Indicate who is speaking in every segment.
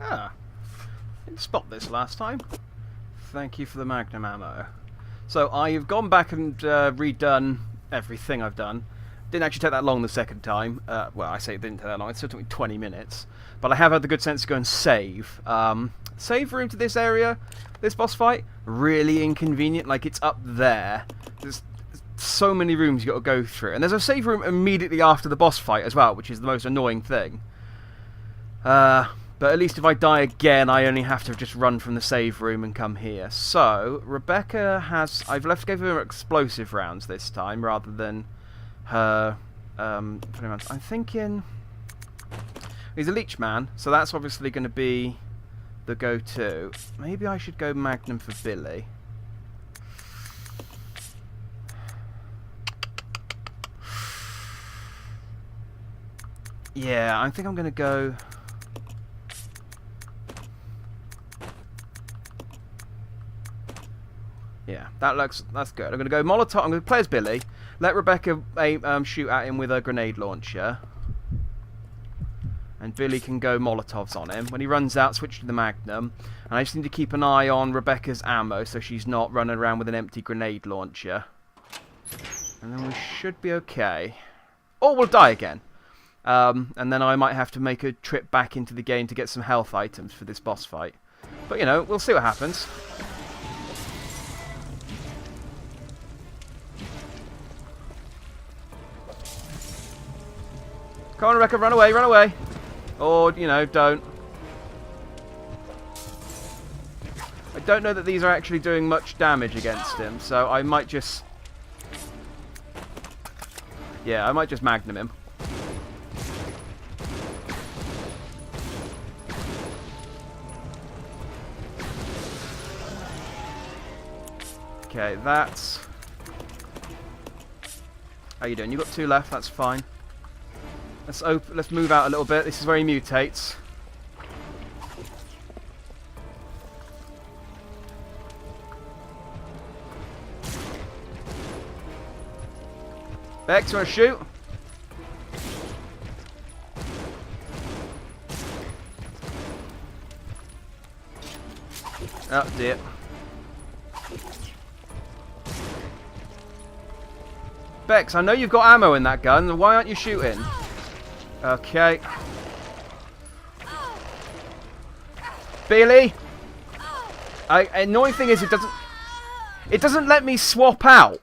Speaker 1: Ah, didn't spot this last time. Thank you for the magnum ammo. So I've gone back and redone everything I've done. Didn't actually take that long the second time. Well, I say it didn't take that long. It still took me 20 minutes. But I have had the good sense to go and save. Save room to this area, this boss fight, really inconvenient. Like, it's up there. There's so many rooms you got to go through. And there's a save room immediately after the boss fight as well, which is the most annoying thing. But at least if I die again, I only have to just run from the save room and come here. So, Rebecca has... I've gave her explosive rounds this time, rather than her... I'm thinking... He's a leech man, so that's obviously going to be the go-to. Maybe I should go Magnum for Billy. Yeah, I think I'm going to go... Yeah, that's good. I'm going to go Molotov. I'm going to play as Billy. Let Rebecca shoot at him with a grenade launcher. And Billy can go Molotovs on him. When he runs out, switch to the Magnum. And I just need to keep an eye on Rebecca's ammo so she's not running around with an empty grenade launcher. And then we should be okay. Or we'll die again. And then I might have to make a trip back into the game to get some health items for this boss fight. But, you know, we'll see what happens. Come on, Rebecca, run away, run away. Or, you know, don't. I don't know that these are actually doing much damage against him, so I might just... Yeah, I might just Magnum him. Okay, that's... How you doing? You've got 2 left, that's fine. Let's move out a little bit. This is where he mutates. Bex, you want to shoot? Oh dear. Bex, I know you've got ammo in that gun. Why aren't you shooting? Okay. Billy! Annoying thing is it doesn't let me swap out.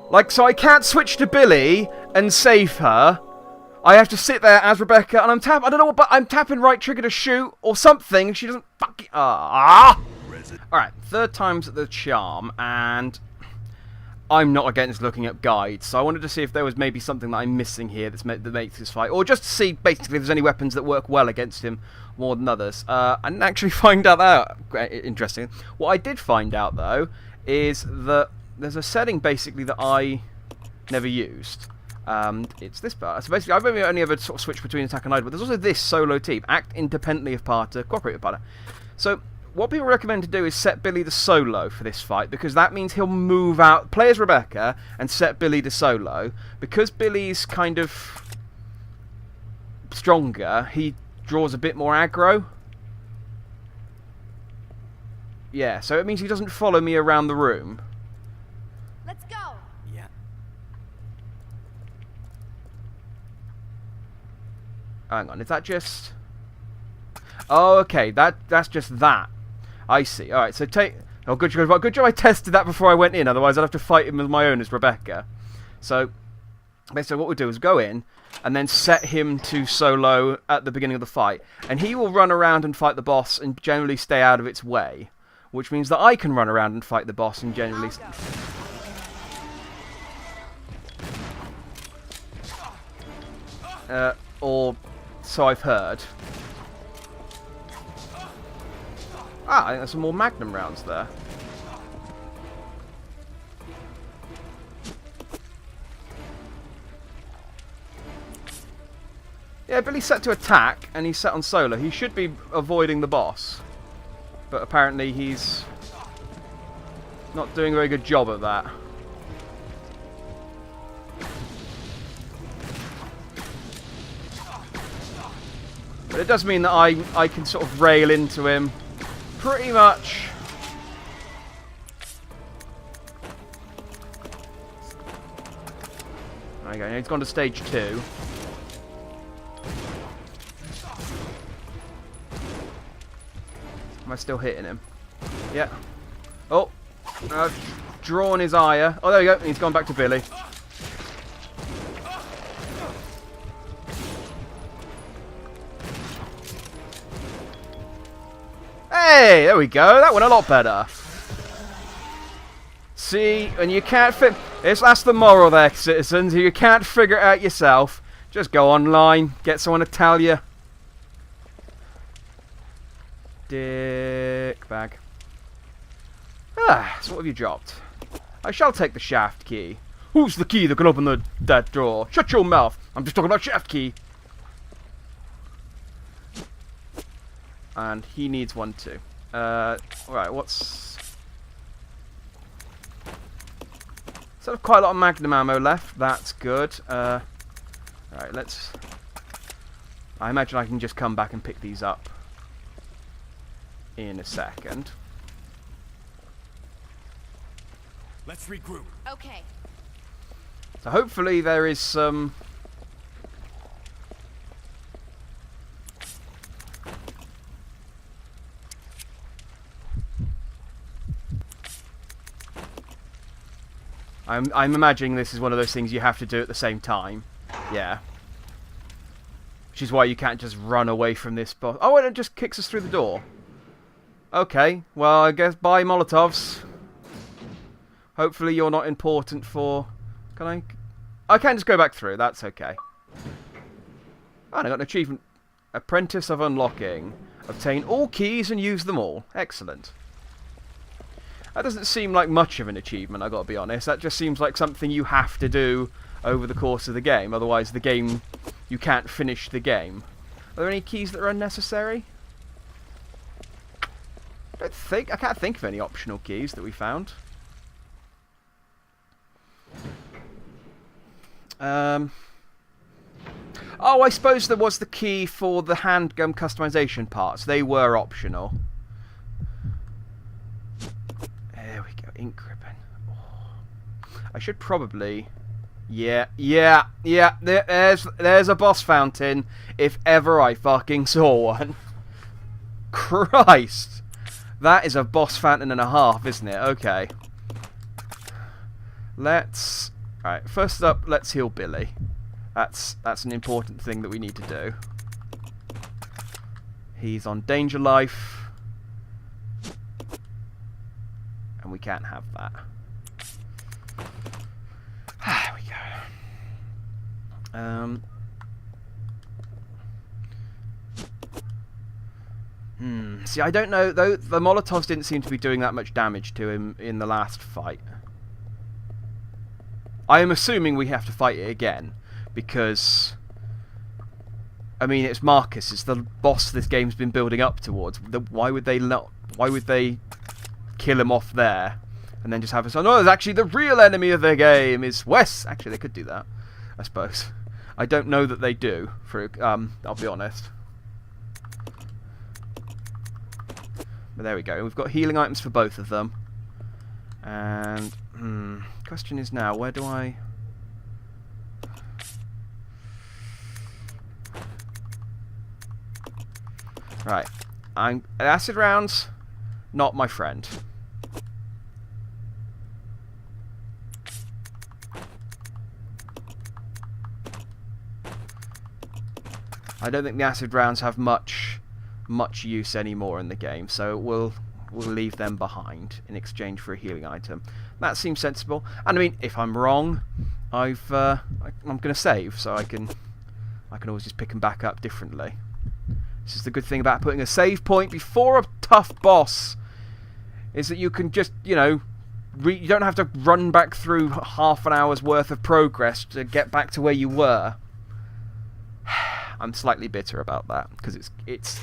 Speaker 1: Like, so I can't switch to Billy and save her. I have to sit there as Rebecca and I don't know what, but I'm tapping right trigger to shoot or something and she doesn't fucking... Alright, 3rd time's the charm, and I'm not against looking at guides, so I wanted to see if there was maybe something that I'm missing here that makes this fight, or just to see basically if there's any weapons that work well against him more than others. I didn't actually find out that interesting. What I did find out though is that there's a setting basically that I never used. It's this part. So basically, I've only ever sort of switched between attack and hide, but there's also this solo team: act independently of partner, cooperate with partner. So what people recommend to do is set Billy to solo for this fight, because that means he'll move out, play as Rebecca, and set Billy to solo. Because Billy's kind of stronger, he draws a bit more aggro. Yeah, so it means he doesn't follow me around the room.
Speaker 2: Let's go.
Speaker 3: Yeah.
Speaker 1: Hang on, is that just... Oh, okay, that's just that. I see. Alright, so take... Oh, good job I tested that before I went in, otherwise I'd have to fight him with my own as Rebecca. So, basically what we'll do is go in, and then set him to solo at the beginning of the fight. And he will run around and fight the boss and generally stay out of its way. Which means that I can run around and fight the boss and generally... Or so I've heard. Ah, I think there's some more Magnum rounds there. Yeah, Billy's set to attack, and he's set on solo. He should be avoiding the boss. But apparently he's not doing a very good job of that. But it does mean that I can sort of rail into him pretty much. There you go, now he's gone to stage 2. Am I still hitting him? Yeah. Oh, I've drawn his ire. Oh, there you go. He's gone back to Billy. Hey, there we go. That went a lot better. See, and you can't fit. That's the moral there, citizens. If you can't figure it out yourself, just go online, get someone to tell you. Dick bag. Ah, so what have you dropped? I shall take the shaft key. Who's the key that can open that door? Shut your mouth. I'm just talking about shaft key. And he needs one too. Alright, what's... Sort of quite a lot of magnum ammo left. That's good. Alright, let's... I imagine I can just come back and pick these up in a second.
Speaker 3: Let's regroup.
Speaker 2: Okay.
Speaker 1: So hopefully there is some... I'm imagining this is one of those things you have to do at the same time. Yeah. Which is why you can't just run away from this boss. Oh, and it just kicks us through the door. Okay, well, I guess bye Molotovs. Hopefully you're not important for... Can I... I can just go back through, that's okay. Oh, and I got an achievement. Apprentice of Unlocking. Obtain all keys and use them all. Excellent. That doesn't seem like much of an achievement, I gotta be honest. That just seems like something you have to do over the course of the game. Otherwise the game... You can't finish the game. Are there any keys that are unnecessary? I can't think of any optional keys that we found. Oh, I suppose there was the key for the handgun customization parts. They were optional. There we go. Ink ribbon. Oh. I should probably... Yeah. There's a boss fountain, if ever I fucking saw one. Christ. That is a boss fountain and a half, isn't it? Okay. Let's... Alright, first up, let's heal Billy. That's an important thing that we need to do. He's on danger life. And we can't have that. There we go. See, I don't know, though. The Molotovs didn't seem to be doing that much damage to him in the last fight. I am assuming we have to fight it again, because... I mean, it's Marcus. It's the boss this game's been building up towards. Why would they not... Why would they kill him off there, and then just have us... Oh, no, actually the real enemy of the game is Wes. Actually, they could do that, I suppose. I don't know that they do, for I'll be honest. But there we go. We've got healing items for both of them. And, question is now, where do I... Right. Acid rounds, not my friend. I don't think the acid rounds have much use anymore in the game, so we'll leave them behind in exchange for a healing item. That seems sensible. And I mean, if I'm wrong, I'm going to save, so I can always just pick them back up differently. This is the good thing about putting a save point before a tough boss, is that you can just, you know, you don't have to run back through half an hour's worth of progress to get back to where you were. I'm slightly bitter about that, because it's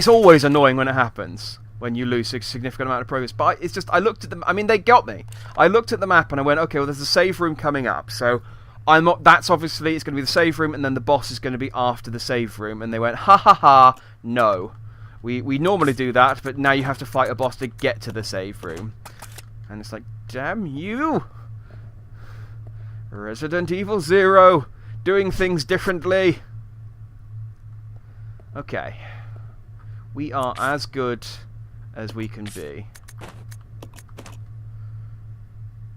Speaker 1: always annoying when it happens, when you lose a significant amount of progress. But it's just, I looked at them, I mean, they got me. I looked at the map and I went, okay, well, there's a save room coming up, so That's obviously, it's going to be the save room, and then the boss is going to be after the save room. And they went, ha ha ha, no. We normally do that, but now you have to fight a boss to get to the save room. And it's like, damn you! Resident Evil 0, doing things differently. Okay. We are as good as we can be.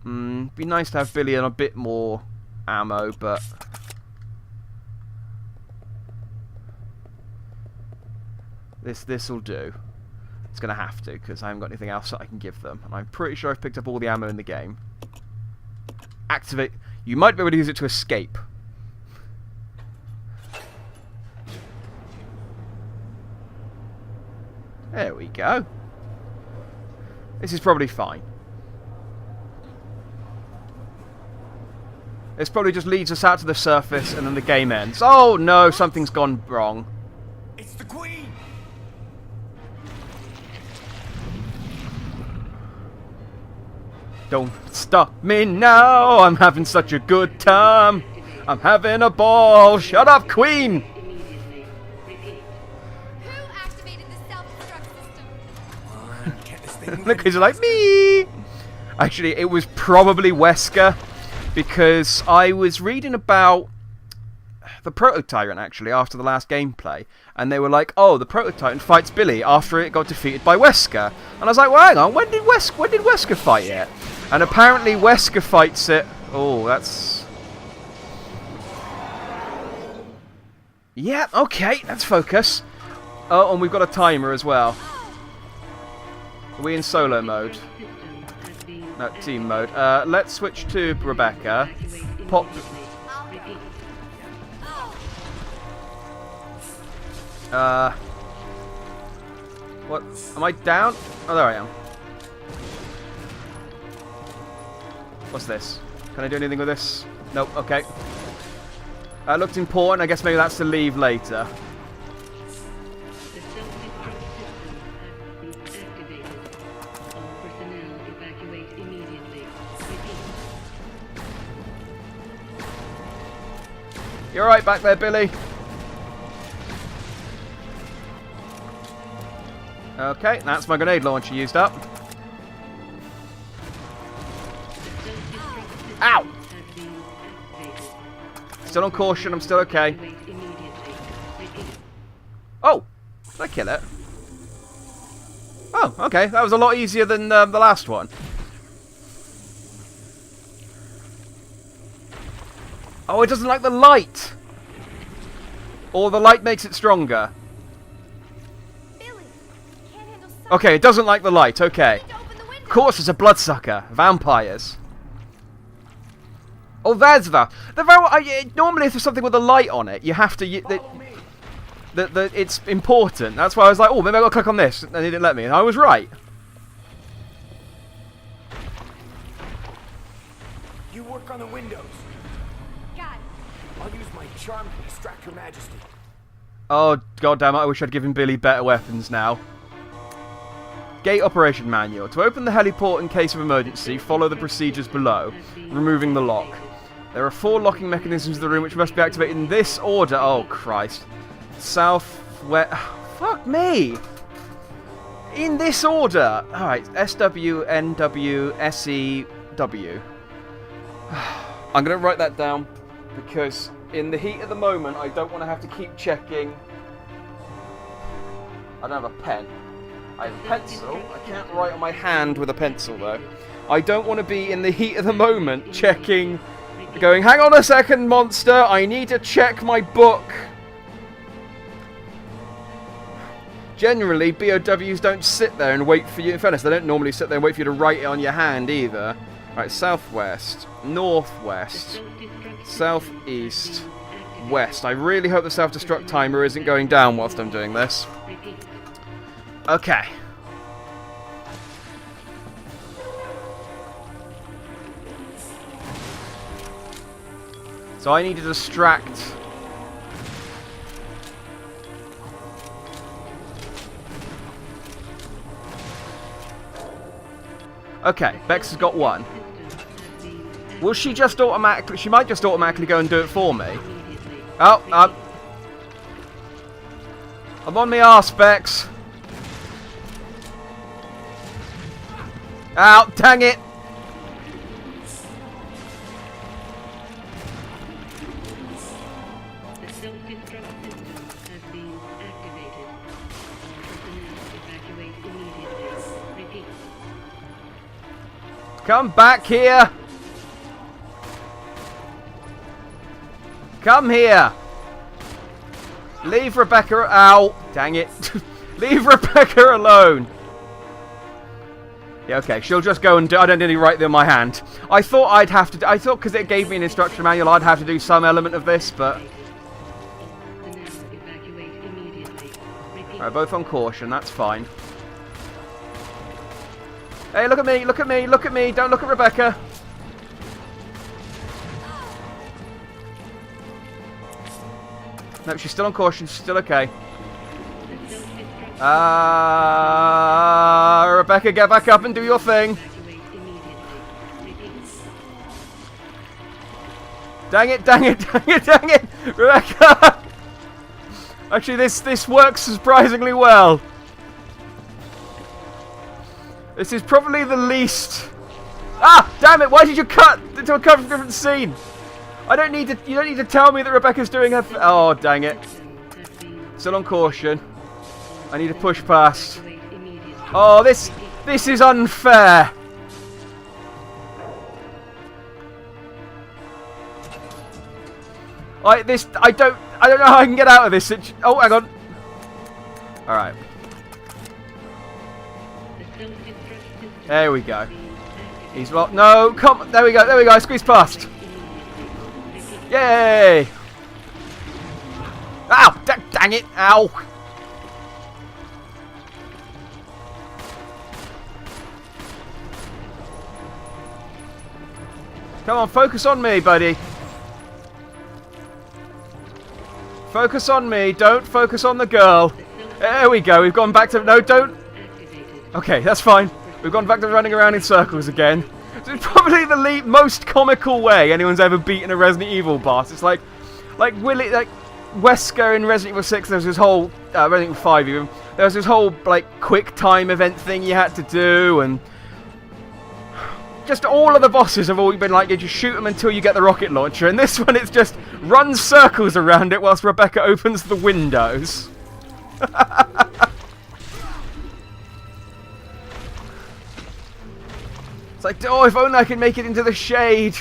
Speaker 1: Be nice to have Billy on a bit more ammo, but this'll do. It's gonna have to, because I haven't got anything else that I can give them. And I'm pretty sure I've picked up all the ammo in the game. Activate. You might be able to use it to escape. There we go. This is probably fine. This probably just leads us out to the surface and then the game ends. Oh no, something's gone wrong.
Speaker 3: It's the Queen!
Speaker 1: Don't stop me now, I'm having such a good time. I'm having a ball. Shut up, Queen!
Speaker 2: Who activated the self-destruct system?
Speaker 3: Come on, get this thing moving.
Speaker 1: The kids are like, me! Actually, it was probably Wesker, because I was reading about the Proto-Tyrant, actually, after the last gameplay, and they were like, oh, the Proto-Tyrant fights Billy after it got defeated by Wesker. And I was like, well, hang on, when did Wesker fight it? And apparently Wesker fights it... Oh, that's... Yeah, okay, let's focus. Oh, and we've got a timer as well. Are we in solo mode? No, team mode. Let's switch to Rebecca. Pop... What? Am I down? Oh, there I am. What's this? Can I do anything with this? Nope, okay. That looked important. I guess maybe that's to leave later.
Speaker 4: The self-destruct system has been activated. All personnel evacuate immediately. Repeat.
Speaker 1: You alright back there, Billy? Okay, that's my grenade launcher used up. Ow! Still on caution, I'm still okay. Oh! Did I kill it? Oh, okay. That was a lot easier than the last one. Oh, it doesn't like the light! Or the light makes it stronger.
Speaker 2: Billy, can't handle
Speaker 1: Okay, it doesn't like the light, okay.
Speaker 2: to open the window.
Speaker 1: Of course, it's a bloodsucker. Vampires. Oh, there's that. Normally, if there's something with a light on it, you have to... It's important. That's why I was like, oh, maybe I've got to click on this. And he didn't let me. And I was right.
Speaker 3: You work on the windows.
Speaker 2: Got it.
Speaker 3: I'll use my charm to distract Her Majesty.
Speaker 1: Oh, goddamn it. I wish I'd given Billy better weapons now. Gate Operation Manual. To open the heliport in case of emergency, follow the procedures below, removing the lock. There are 4 locking mechanisms in the room which must be activated in this order. Oh, Christ. South, west... Fuck me! In this order! Alright, SW, NW, SE, W. I'm going to write that down, because in the heat of the moment, I don't want to have to keep checking. I don't have a pen. I have a pencil. I can't write on my hand with a pencil, though. I don't want to be in the heat of the moment checking... Going, hang on a second, monster. I need to check my book. Generally, BOWs don't sit there and wait for you. In fairness, they don't normally sit there and wait for you to write it on your hand, either. Right, southwest, northwest, southeast, west. I really hope the self-destruct timer isn't going down whilst I'm doing this. Okay. So I need to distract... Okay, Bex has got one. Will she just automatically... She might just automatically go and do it for me.
Speaker 4: Immediately.
Speaker 1: Oh, I'm on my arse, Bex. Ow, dang it.
Speaker 4: The self-destruct system has been activated. All personnel evacuate immediately. Repeat.
Speaker 1: Come back here. Come here. Leave Rebecca... Ow. Dang it. Leave Rebecca alone. Yeah, okay. She'll just go and do... I don't need to write them in my hand. I thought I'd have to... I thought because it gave me an instruction manual, I'd have to do some element of this, but...
Speaker 4: Personnel evacuate immediately. Repeat.
Speaker 1: Alright, both on caution. That's fine. Hey, look at me. Look at me. Look at me. Don't look at Rebecca. No, she's still on caution. She's still okay.
Speaker 4: The self-destruct
Speaker 1: Rebecca, get back up and do your thing.
Speaker 4: evacuate immediately. Repeat.
Speaker 1: Dang it, dang it, dang it, dang it! Rebecca! Actually, this works surprisingly well. This is probably the least... Ah! Damn it, why did you cut into a completely different scene? I don't need to... You don't need to tell me that Rebecca's doing her... Oh, dang it.
Speaker 4: System has been
Speaker 1: Still on caution. I need to push past.
Speaker 4: evacuate immediately.
Speaker 1: Oh, this is unfair. I don't know how I can get out of this. Oh, hang on. All right.
Speaker 4: The self-destruct system
Speaker 1: There we go.
Speaker 4: has been activated.
Speaker 1: He's locked. No, come. There we go. There we go. I squeezed past.
Speaker 4: Immediately. Repeat.
Speaker 1: Yay! Ow! Dang it! Ow! Come on, focus on me, buddy. Focus on me. Don't focus on the girl. There we go. We've gone back to... No, don't...
Speaker 4: Activated.
Speaker 1: Okay, that's fine. We've gone back to running around in circles again. It's probably the most comical way anyone's ever beaten a Resident Evil boss. It's like Wesker in Resident Evil 6. There was this whole Resident Evil 5 even. There was this whole like quick time event thing you had to do, and just all of the bosses have always been like you just shoot them until you get the rocket launcher. And this one, it's just run circles around it whilst Rebecca opens the windows. It's like, oh, if only I could make it into the shade.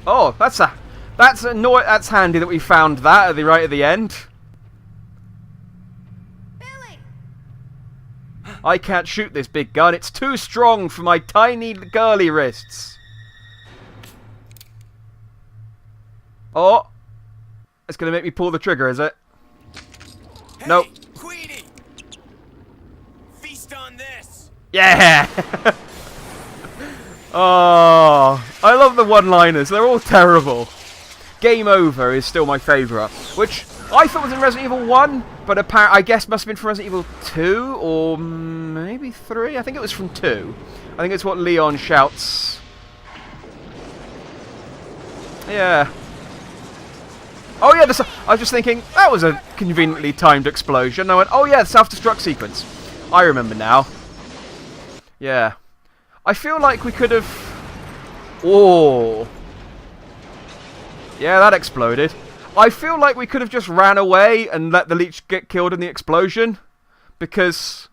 Speaker 1: Oh, that's handy that we found that right at the end.
Speaker 2: Billy!
Speaker 1: I can't shoot this big gun. It's too strong for my tiny girly wrists. Oh, it's gonna make me pull the trigger, is it?
Speaker 3: Hey,
Speaker 1: Nope.
Speaker 3: Queenie! Feast on this!
Speaker 1: Yeah. Oh, I love the one-liners. They're all terrible. Game Over is still my favourite, which I thought was in Resident Evil 1, but apparently I guess must have been from Resident Evil 2 or maybe 3. I think it was from 2. I think it's what Leon shouts. Yeah. Oh yeah, I was just thinking that was a conveniently timed explosion. I went, oh yeah, the self-destruct sequence. I remember now. Yeah. I feel like we could have... Oh. Yeah, that exploded. I feel like we could have just ran away and let the leech get killed in the explosion. Because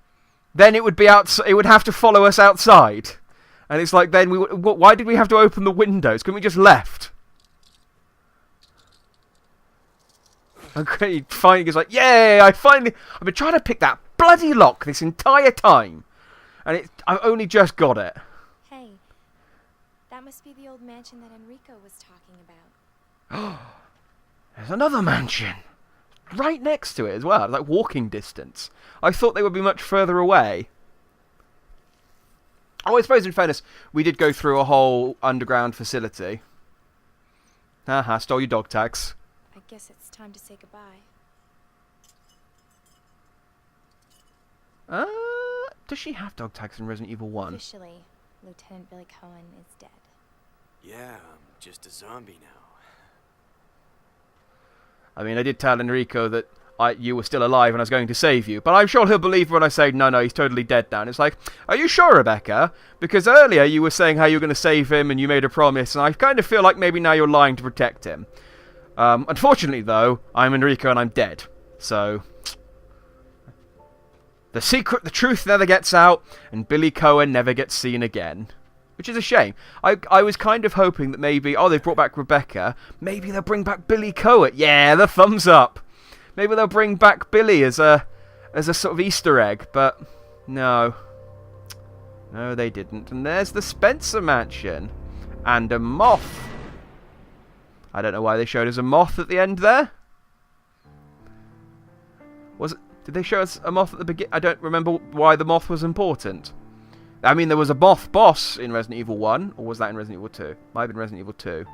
Speaker 1: then it would be it would have to follow us outside. And it's like, then why did we have to open the windows? Couldn't we just left? Okay, finally he's like, yay, I've been trying to pick that bloody lock this entire time. And I've only just got it.
Speaker 2: Hey, that must be the old mansion that Enrico was talking about.
Speaker 1: There's another mansion. Right next to it as well, like walking distance. I thought they would be much further away. Oh, I suppose in fairness, we did go through a whole underground facility. Haha, stole your dog tags.
Speaker 2: I guess it's time to say goodbye.
Speaker 1: Does she have dog tags in Resident Evil 1?
Speaker 2: Officially, Lieutenant Billy Cohen is dead.
Speaker 3: Yeah, I'm just a zombie now.
Speaker 1: I mean, I did tell Enrico that you were still alive and I was going to save you, but I'm sure he'll believe when I say, no, he's totally dead now. And it's like, are you sure, Rebecca? Because earlier you were saying how you were going to save him and you made a promise, and I kind of feel like maybe now you're lying to protect him. Unfortunately, though, I'm Enrico and I'm dead. So, the truth never gets out, and Billy Cohen never gets seen again. Which is a shame. I was kind of hoping that maybe, they've brought back Rebecca, maybe they'll bring back Billy Cohen. Yeah, the thumbs up. Maybe they'll bring back Billy as a sort of Easter egg, but no. No, they didn't. And there's the Spencer Mansion. And a moth. I don't know why they showed us a moth at the end there. Did they show us a moth at the beginning? I don't remember why the moth was important. I mean, there was a moth boss in Resident Evil 1, or was that in Resident Evil 2? Might have been Resident Evil 2.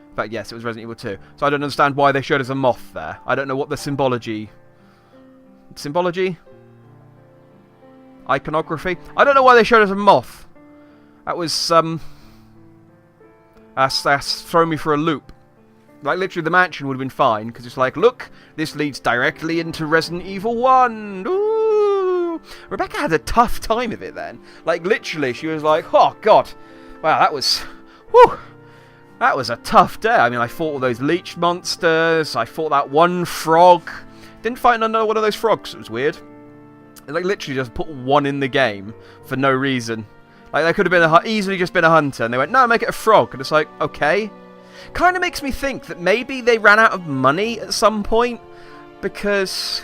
Speaker 1: In fact, yes, it was Resident Evil 2. So I don't understand why they showed us a moth there. I don't know what the symbology... Iconography? I don't know why they showed us a moth. That was, that's thrown me for a loop. Like, literally, the mansion would have been fine, because it's like, look, this leads directly into Resident Evil 1. Ooh! Rebecca had a tough time of it then. Like, literally, she was like, oh, God. Wow, that was... Whew! That was a tough day. I mean, I fought all those leech monsters. I fought that one frog. Didn't fight another one of those frogs. It was weird. They, like, literally just put one in the game for no reason. Like, there could have been easily just been a hunter. And they went, no, make it a frog. And it's like, okay. Kind of makes me think that maybe they ran out of money at some point. Because...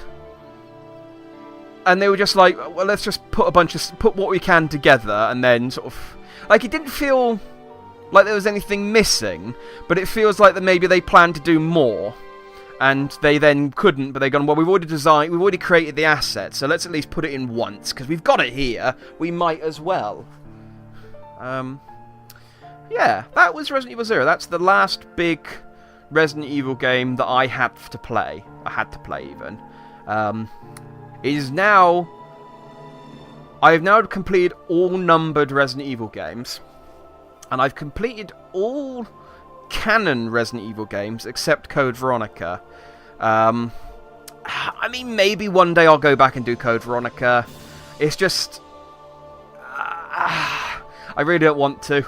Speaker 1: And they were just like, well, let's just put what we can together. And then sort of... Like, it didn't feel... like there was anything missing, but it feels like that maybe they planned to do more, and they then couldn't, but they've gone, well, we've already created the asset, so let's at least put it in once, because we've got it here, we might as well. Yeah, that was Resident Evil 0. That's the last big Resident Evil game that I had to play. Even. It is now... I have now completed all numbered Resident Evil games. And I've completed all canon Resident Evil games except Code Veronica. I mean, maybe one day I'll go back and do Code Veronica. It's just... I really don't want to.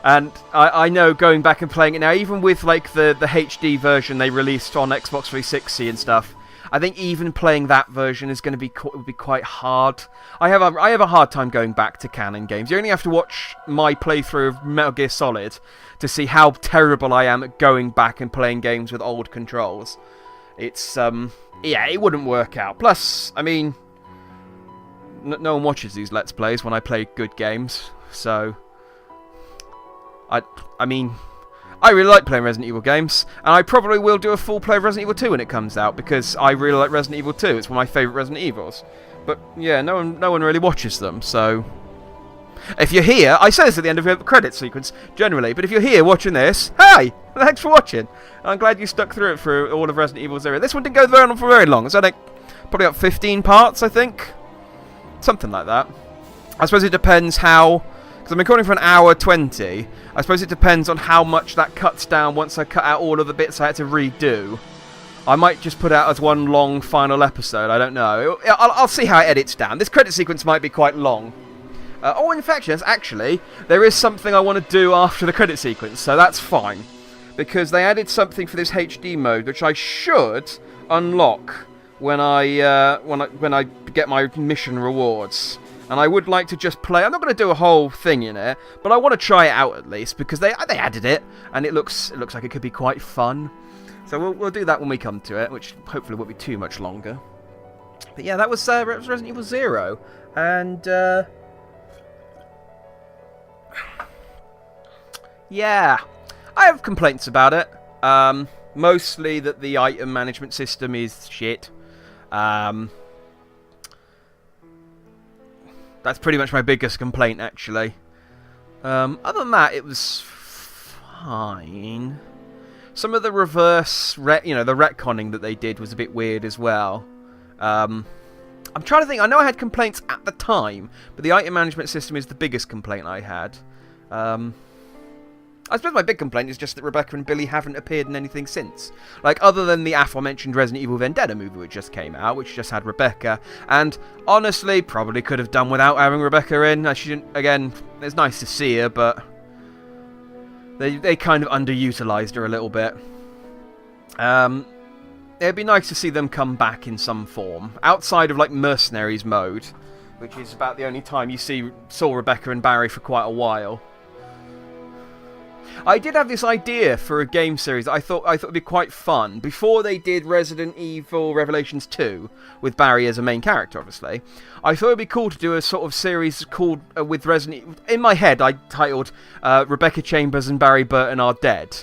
Speaker 1: And I know going back and playing it now, even with like the HD version they released on Xbox 360 and stuff, I think even playing that version is going to be quite hard. I have a hard time going back to canon games. You only have to watch my playthrough of Metal Gear Solid to see how terrible I am at going back and playing games with old controls. It's yeah, it wouldn't work out. Plus, I mean, no one watches these Let's Plays when I play good games, so I mean, I really like playing Resident Evil games, and I probably will do a full play of Resident Evil 2 when it comes out, because I really like Resident Evil 2. It's one of my favourite Resident Evils. But yeah, no one really watches them, so... If you're here, I say this at the end of the credit sequence, generally, but if you're here watching this, hi! Thanks for watching! I'm glad you stuck through it for all of Resident Evil 0. This one didn't go on for very long, so I think probably got 15 parts, I think. Something like that. I suppose it depends how... Because I'm recording for an hour 20. I suppose it depends on how much that cuts down once I cut out all of the bits I had to redo. I might just put out as one long final episode, I don't know. I'll see how it edits down. This credit sequence might be quite long. In fact, yes, actually, there is something I want to do after the credit sequence, so that's fine. Because they added something for this HD mode, which I should unlock when I get my mission rewards. And I would like to just play... I'm not going to do a whole thing in it, but I want to try it out at least, because they added it, and it looks like it could be quite fun. So we'll do that when we come to it, which hopefully won't be too much longer. But yeah, that was Resident Evil 0. And... yeah, I have complaints about it. Mostly that the item management system is shit. That's pretty much my biggest complaint, actually. Other than that, it was fine. Some of the reverse, the retconning that they did was a bit weird as well. I'm trying to think. I know I had complaints at the time, but the item management system is the biggest complaint I had. I suppose my big complaint is just that Rebecca and Billy haven't appeared in anything since. Like, other than the aforementioned Resident Evil Vendetta movie which just came out, which just had Rebecca, and honestly, probably could have done without having Rebecca in. She didn't, again, it's nice to see her, but they kind of underutilised her a little bit. It'd be nice to see them come back in some form, outside of, like, Mercenaries mode, which is about the only time you saw Rebecca and Barry for quite a while. I did have this idea for a game series that I thought would be quite fun. Before they did Resident Evil Revelations 2, with Barry as a main character, obviously, I thought it would be cool to do a sort of series called, with Resident Evil... In my head, I titled Rebecca Chambers and Barry Burton Are Dead.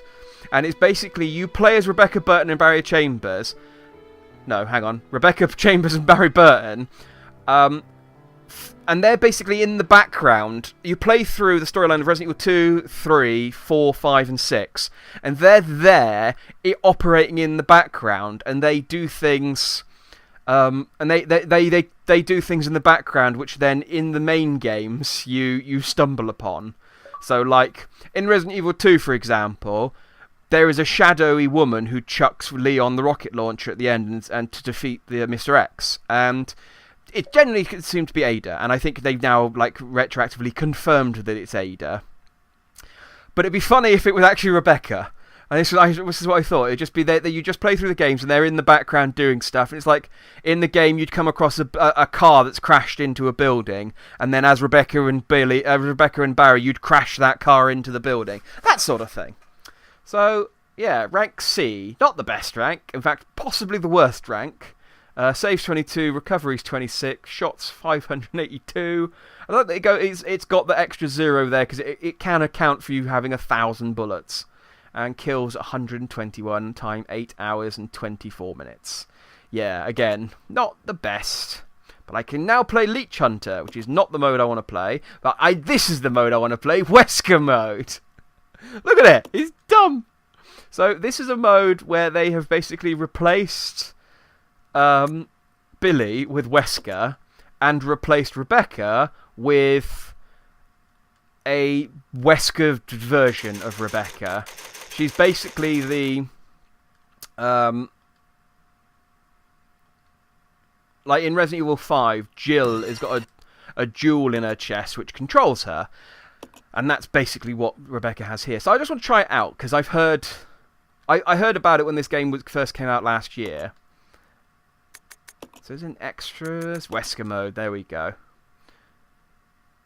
Speaker 1: And it's basically, you play as Rebecca Burton and Barry Chambers... No, hang on. Rebecca Chambers and Barry Burton... and they're basically in the background. You play through the storyline of Resident Evil 2, 3, 4, 5, and 6. And they're there, operating in the background. And they do things... and they do things in the background which then, in the main games, you stumble upon. So, like, in Resident Evil 2, for example... There is a shadowy woman who chucks Leon the rocket launcher at the end and to defeat the Mr. X. And... It generally seemed to be Ada, and I think they've now, like, retroactively confirmed that it's Ada. But it'd be funny if it was actually Rebecca. And this is what I thought. It'd just be that you just play through the games, and they're in the background doing stuff. And it's like, in the game, you'd come across a car that's crashed into a building, and then as Rebecca and Barry, you'd crash that car into the building. That sort of thing. So, yeah, rank C. Not the best rank. In fact, possibly the worst rank. Saves 22, recoveries 26, shots 582. I like that it's got the extra 0 there because it can account for you having 1,000 bullets. And kills 121 time 8 hours and 24 minutes. Yeah, again, not the best. But I can now play Leech Hunter, which is not the mode I want to play. But this is the mode I want to play, Wesker mode. Look at it, it's dumb. So this is a mode where they have basically replaced... Billy with Wesker and replaced Rebecca with a Wesker version of Rebecca. She's basically the like in Resident Evil 5, Jill has got a jewel in her chest which controls her, and that's basically what Rebecca has here. So I just want to try it out because I've heard I heard about it when this game first came out last year. So it's in extras, Wesker mode, there we go.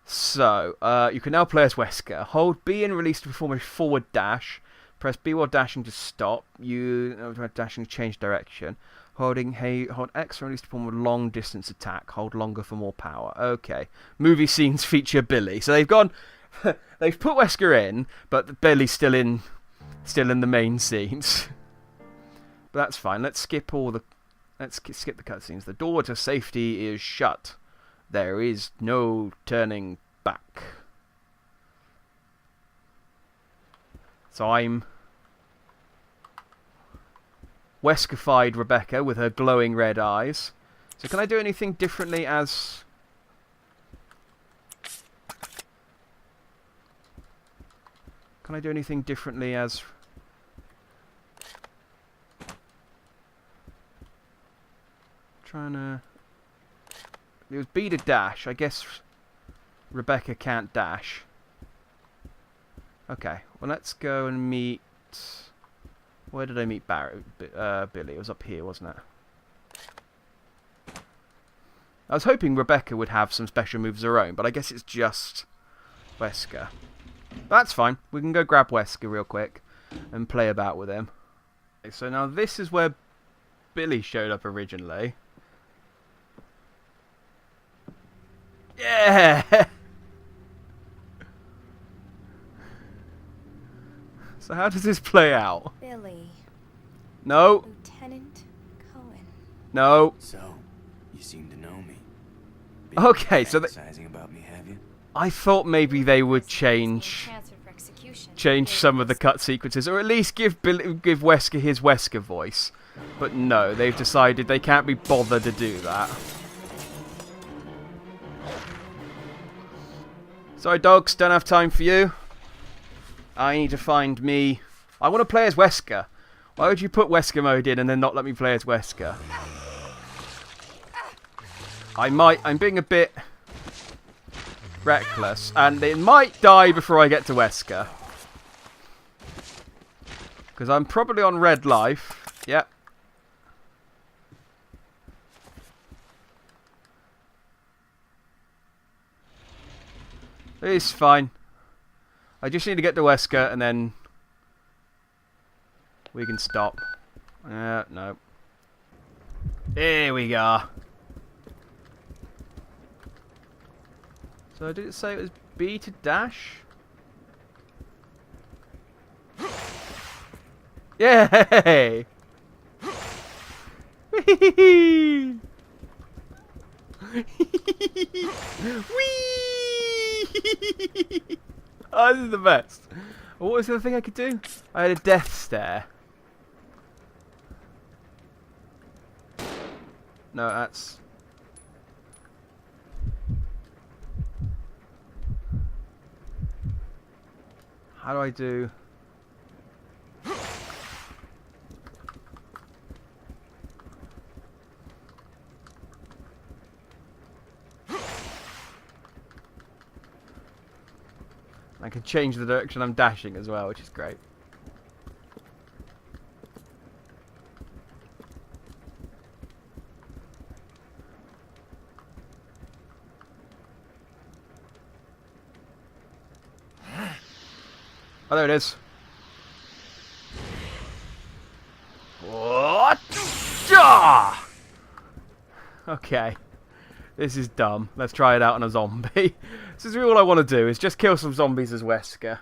Speaker 1: So, you can now play as Wesker. Hold B and release to perform a forward dash. Press B while dashing to stop. Dashing to change direction. Hold X and release to perform a long distance attack. Hold longer for more power. Okay. Movie scenes feature Billy. So they've gone... they've put Wesker in, but Billy's still in the main scenes. But that's fine. Let's skip the cutscenes. The door to safety is shut. There is no turning back. So I'm Weskified Rebecca with her glowing red eyes. So can I do anything differently as... Can I do anything differently as... It was B to dash. I guess Rebecca can't dash. Okay, well let's go and meet... Where did I meet Billy? It was up here, wasn't it? I was hoping Rebecca would have some special moves of her own, but I guess it's just Wesker. That's fine. We can go grab Wesker real quick and play about with him. Okay, so now this is where Billy showed up originally. Yeah! So how does this play out?
Speaker 2: Billy.
Speaker 1: No.
Speaker 2: Lieutenant Cohen.
Speaker 1: No.
Speaker 3: So, you seem to know me.
Speaker 1: Okay, so
Speaker 3: fantasizing about me, have you?
Speaker 1: I thought maybe they would change some of the cut sequences, or at least give Wesker his Wesker voice. But no, they've decided they can't be bothered to do that. Sorry, dogs, don't have time for you. I need to find me... I want to play as Wesker. Why would you put Wesker mode in and then not let me play as Wesker? I'm being a bit reckless, and it might die before I get to Wesker. Because I'm probably on red life. Yep. It's fine. I just need to get to Wesker and then we can stop. No. Here we go. So did it say it was B to dash? Yay! Whee! Oh, this is the best. What was the other thing I could do? I had a death stare. No, that's... How do I do... I can change the direction I'm dashing as well, which is great. Oh, there it is. What? Okay. This is dumb. Let's try it out on a zombie. This is really all I want to do, is just kill some zombies as Wesker.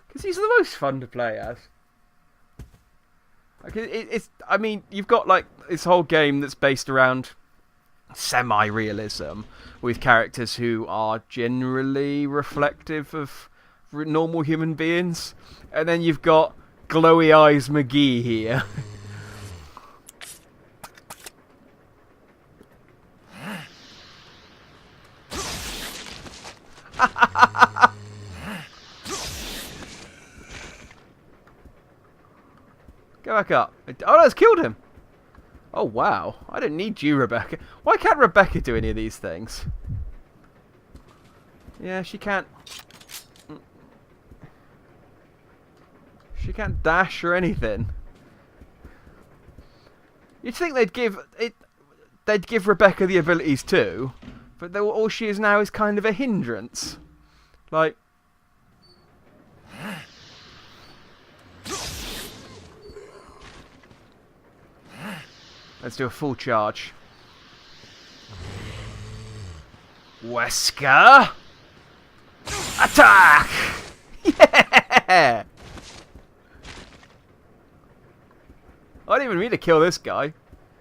Speaker 1: Because he's the most fun to play as. Like, I mean, you've got like this whole game that's based around semi-realism, with characters who are generally reflective of normal human beings. And then you've got Glowy Eyes McGee here. Go back up. Oh, no, it's killed him. Oh, wow. I didn't need you, Rebecca. Why can't Rebecca do any of these things? Yeah, she can't... She can't dash or anything. You'd think they'd give Rebecca the abilities too, but all she is now is kind of a hindrance. Like... Let's do a full charge. Wesker! Attack! Yeah! I didn't even mean to kill this guy.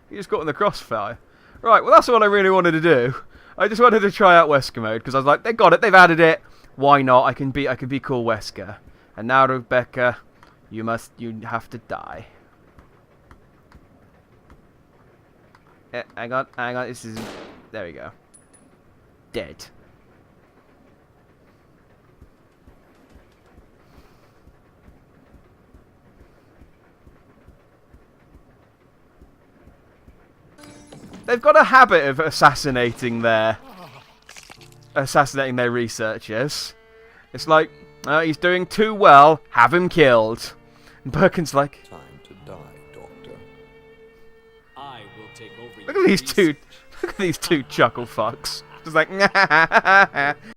Speaker 1: He just got in the crossfire. Right, well that's all I really wanted to do. I just wanted to try out Wesker mode because I was like, they got it, they've added it. Why not? I can be cool Wesker. And now Rebecca, you have to die. Hang on, this is... There we go. Dead. They've got a habit of assassinating their researchers. It's like, he's doing too well, have him killed. And Birkin's like...
Speaker 5: Time to die, Doctor.
Speaker 6: I will take over
Speaker 1: Look at these two chuckle fucks. Just like,